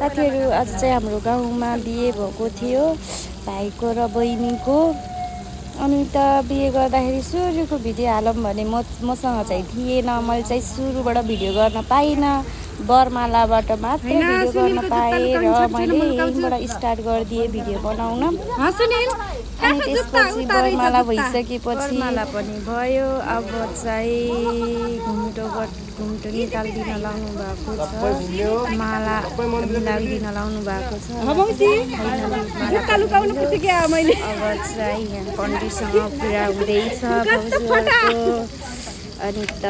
साथीहरू आज चाहिँ हाम्रो गाउँमा बिहे भएको थियो भाइको र बहिनीको। अनि त बिहे गर्दाखेरि सुरुको भिडियो हालौँ भने मसँग चाहिँ थिएन। मैले चाहिँ सुरुबाट भिडियो गर्न पाइनँ, बरमालाबाट मात्रै भिडियो गर्न पाएँ र मैले यहीँबाट स्टार्ट गरिदिएँ भिडियो बनाउन। अनि त्यसपछि बरमाला भइसकेपछि माला पनि भयो। अब चाहिँ घुम्टो निकालिदिन लाउनु भएको छ, माला मिलाइदिन लाउनु भएको छ। अब चाहिँ यहाँ कन्डिसँग पुरा हुँदैछ भाउजूहरूको। अनि त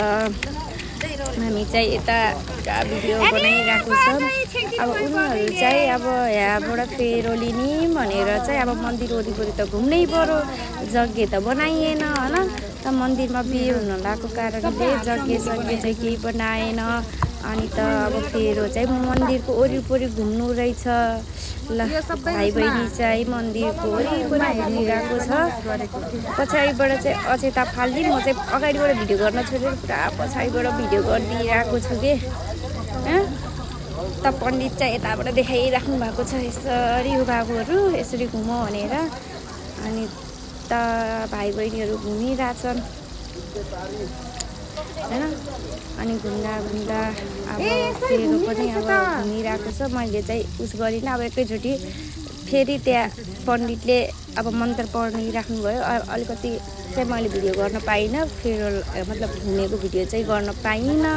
हामी चाहिँ यता भिडियो बनाइरहेको छौँ। अब उनीहरू चाहिँ अब यहाँबाट फेरो लिने भनेर चाहिँ अब मन्दिर वरिपरि त घुम्नै पर्यो, यज्ञ त बनाइएन होइन। त मन्दिरमा बिहे हुन लागेको कारणले यज्ञ चाहिँ केही बनाएन। अनि त अब फेरो चाहिँ मन्दिरको वरिपरि घुम्नु रहेछ। ल भाइ बहिनी चाहिँ मन्दिरको वरिपरि घुमिरहेको छ। पछाडिबाट चाहिँ अचेता फाल्दी, म चाहिँ अगाडिबाट भिडियो गर्न छोडेर पुरा पछाडिबाट भिडियो गरिदिइरहेको छु कि। त पण्डित चाहिँ यताबाट देखाइराख्नु भएको छ, यसरी बाबुहरू यसरी घुमौ भनेर। अनि त भाइ बहिनीहरू घुमिरहेछन् होइन। अनि घुम्दा अब फेरो पनि अब घुमिरहेको छ। मैले चाहिँ उस गरिनँ। अब एकैचोटि फेरि त्यहाँ पण्डितले अब मन्त्र पढिराख्नु भयो। अलिकति चाहिँ मैले भिडियो गर्न पाइनँ, फेरो मतलब घुमेको भिडियो चाहिँ गर्न पाइनँ,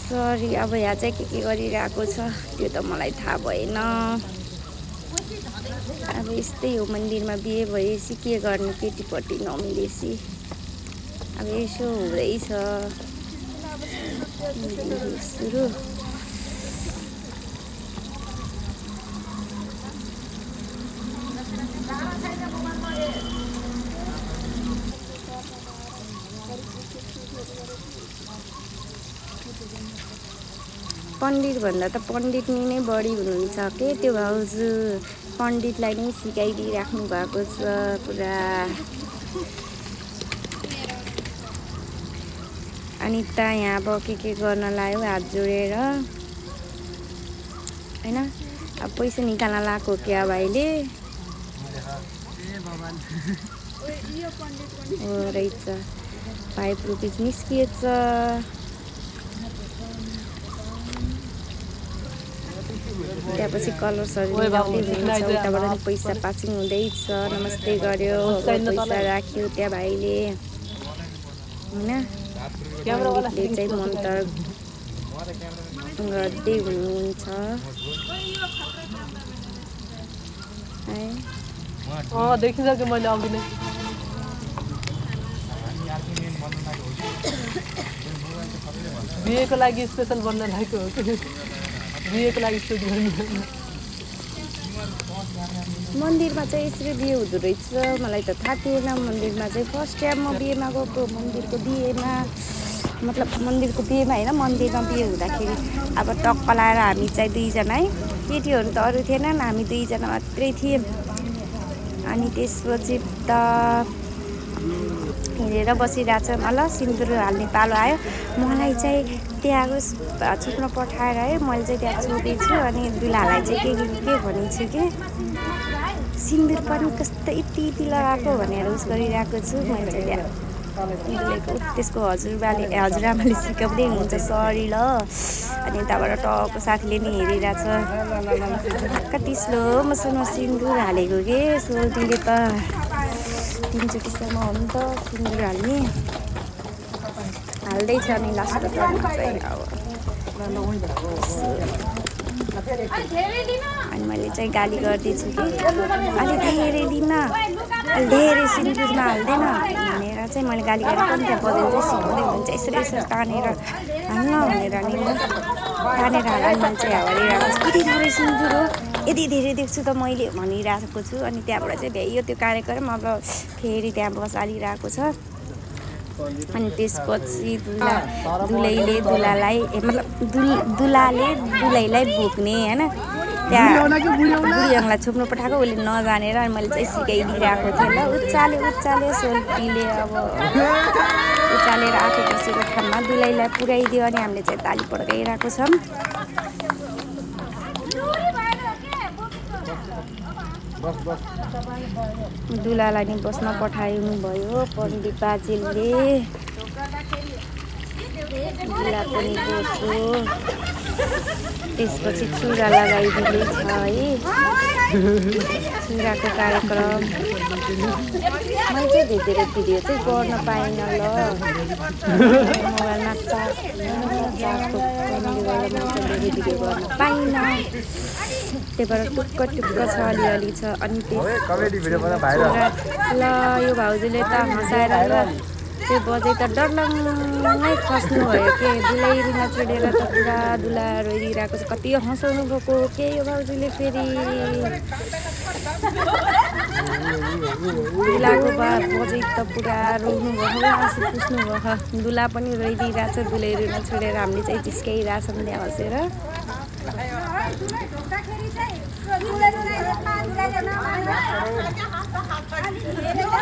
सरी। अब यहाँ चाहिँ के गरिरहेको छ त्यो त मलाई थाहा भएन। अब यस्तै हो, मन्दिरमा बिहे भएपछि के गर्ने, केटीपट्टि नमिलेपछि अब यसो हुँदैछ सुरु। पण्डित भन्दा त पण्डितनी नै बढी हुनुहुन्छ के त्यो भाउजू। पण्डितलाई नै सिकाइदिइराख्नु भएको छ पुरा। अनि त यहाँ अब के गर्न लाग्यो हात जोडेर होइन। अब पैसा निकाल्न लगाएको क्या भाइले हो रहेछ। 5 रुपिस निस्किएछ। त्यहाँपछि कलर्सहरू मिलाउँदै हुनुहुन्छ। उताबाट पनि पैसा पासिङ हुँदैछ। नमस्ते गर्यो, पैसा राख्यो त्यहाँ भाइले होइन। पण्डितले चाहिँ मन्त्र गर्दै हुनुहुन्छ है। देखिसक्यो मैले अघि नै। बिहेको लागि स्पेसल बन्न लागेको हो कि बिहेको लागि सुट गर्नु। मन्दिरमा चाहिँ यसरी बिहे हुँदो रहेछ, मलाई त थाहा थिएन। मन्दिरमा चाहिँ फर्स्ट टाइम म बिहेमा गएको। मन्दिरको बिहेमा मतलब मन्दिरको बिहेमा होइन, मन्दिरमा बिहे हुँदाखेरि अब टक्क लाएर हामी चाहिँ 2 जना है, केटीहरू त अरू थिएनन्, हामी 2 जना मात्रै थियौँ। अनि त्यसपछि त हेरेर बसिरहेछ। ल सिन्दुर हाल्ने पालो आयो। मलाई चाहिँ त्यहाँ छुट्न पठाएर है, मैले चाहिँ त्यहाँ छोडेछु। अनि दुलालाई चाहिँ के भनिन्छु कि सिन्दुर पनि कस्तो यति लगाएको भनेर उस गरिरहेको छु। मैले चाहिँ त्यहाँ दुलाईको त्यसको हजुरआमाले सिकाउँदै हुनुहुन्छ, सरी ल। अनि त्यहाँबाट टक्क साथीले नि हेरिरहेछ, कति स्लो मसँग सिन्दुर हालेको के सोल्टीले त। 3चोटिसम्म हो नि त सिन्दुर हाल्ने, हाल्दैछ। अनि लास्टको टर्नमा चाहिँ अब अनि मैले चाहिँ गाली गर्दैछु कि अलिक धेरै दिन, धेरै सिन्दुरमा हाल्दैन भनेर चाहिँ मैले गाली गरेर पनि त्यहाँ बदल चाहिँ सिकाउँदै हुन्छ। यसरी तानेर हाल्न भनेर नि तानेर हाल्न मैले चाहिँ हालिरहेको छु। कति धेरै सिन्दुर हो, यति धेरै देख्छु त मैले भनिरहेको छु। अनि त्यहाँबाट चाहिँ भ्याइयो त्यो कार्यक्रम। अब फेरि त्यहाँ बसालिरहेको छ। अनि त्यसपछि दुलैले दुलालाई मतलब दुलाले दुलैलाई बोक्ने होइन। त्यहाँ बुढीहरूलाई छोप्नु पठाएको, उसले नजानेर। अनि मैले चाहिँ सिकाइदिइरहेको थिएँ। ल उचाल्यो सोल्टीले अब उचालेर आफू बसेको ठाउँमा दुलैलाई पुर्याइदियो। अनि हामीले चाहिँ ताली पड्काइरहेको छौँ। दुलालाई नि बस्न पठाउनु भयो पण्डित बाजेलले। दुला पनि बस्यो। त्यसपछि चुरा लगाइदिँदै छ है। चुराको कार्यक्रम मैले चाहिँ धेरै भिडियो चाहिँ गर्न पाइनँ ल। मोबाइलमा चार्जको कमीले गर्दा म धेरै भिडियो गर्न पाइनँ। त्यही भएर टुक्क टुक्क छ अलिअलि छ। अनि ल यो भाउजूले त हँसाएर ल त्यो बजै त डरलाग्नै खस्नु भयो के। दुलाइरिन चुडेर त पुरा दुला रोइदिइरहेको छ। कति हँसाउनु भएको के यो भाउजूले फेरि। दुलाको बजै त पुरा रोउनु भयो आँसु पुस्नु भयो। दुला पनि रोइदिइरहेको छ दुलाइरिन छोडेर। हामीले चाहिँ जिस्काइरहेछौँ त्यहाँ बसेर।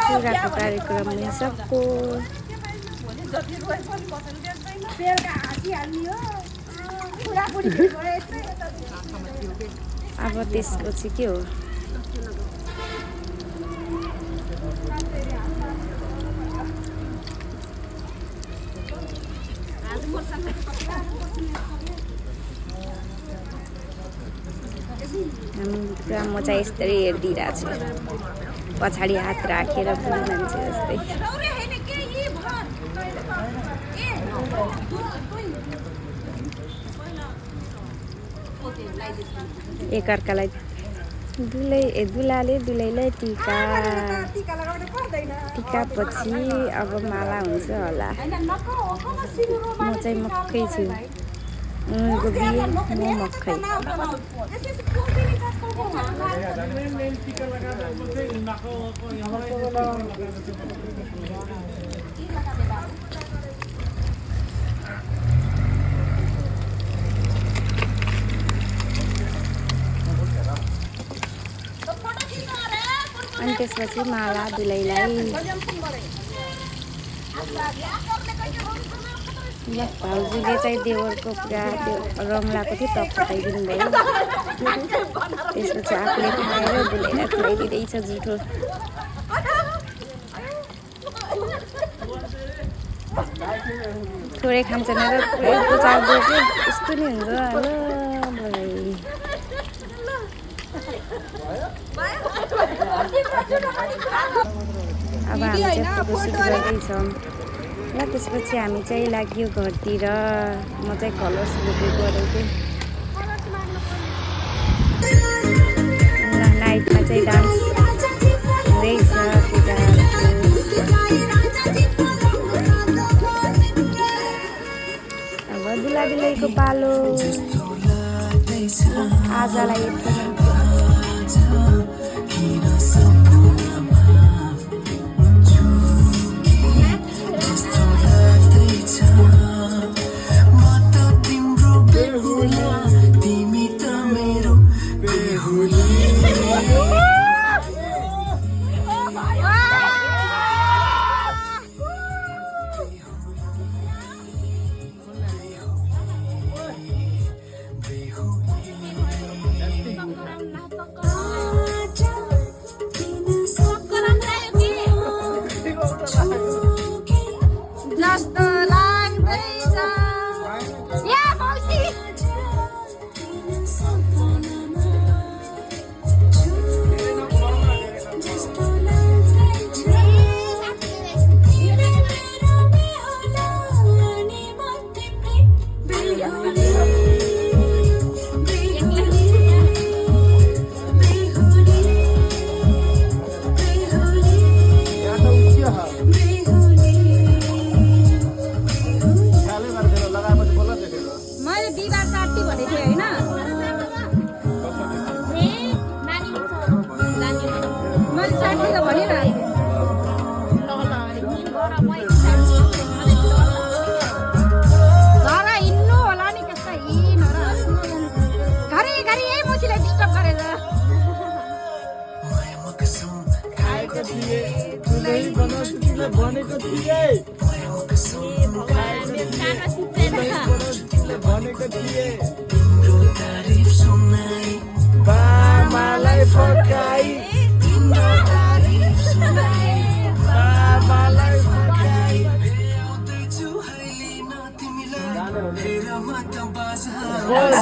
चुराको कार्यक्रम नै सबको। अब त्यसपछि के हो म चाहिँ यस्तै हेरिदिइरहेको छु पछाडि हात राखेर बुढी मान्छे जस्तै। एकअर्कालाई दुलाले दुलैलाई टिका पछि अब माला हुन्छ होला। म चाहिँ मक्कै छु गोबी म मक्कै। अनि त्यसपछि माला दुलैलाई भाउजूले चाहिँ देवरको पुरा रङ लगाएको थियो टप फटाइदिनु भयो। त्यसपछि आफूले खाएर दुलैलाई खुवाइदिँदैछ जुठो। थोरै खान्छन् र पुरै पुचार्दो कि यस्तो नि हुन्छ ल मलाई। अब हामी चाहिँ फोटोसुट गर्दैछौँ ल। त्यसपछि हामी चाहिँ लाग्यो घरतिर। म चाहिँ कलर्स बुकिङ गरेको ल। नाइटमा चाहिँ डान्स हुँदैछ अब दुला दुलैको पालो आजलाई तिम्रो तारिफ सुनाई बामालाई फर्काई ए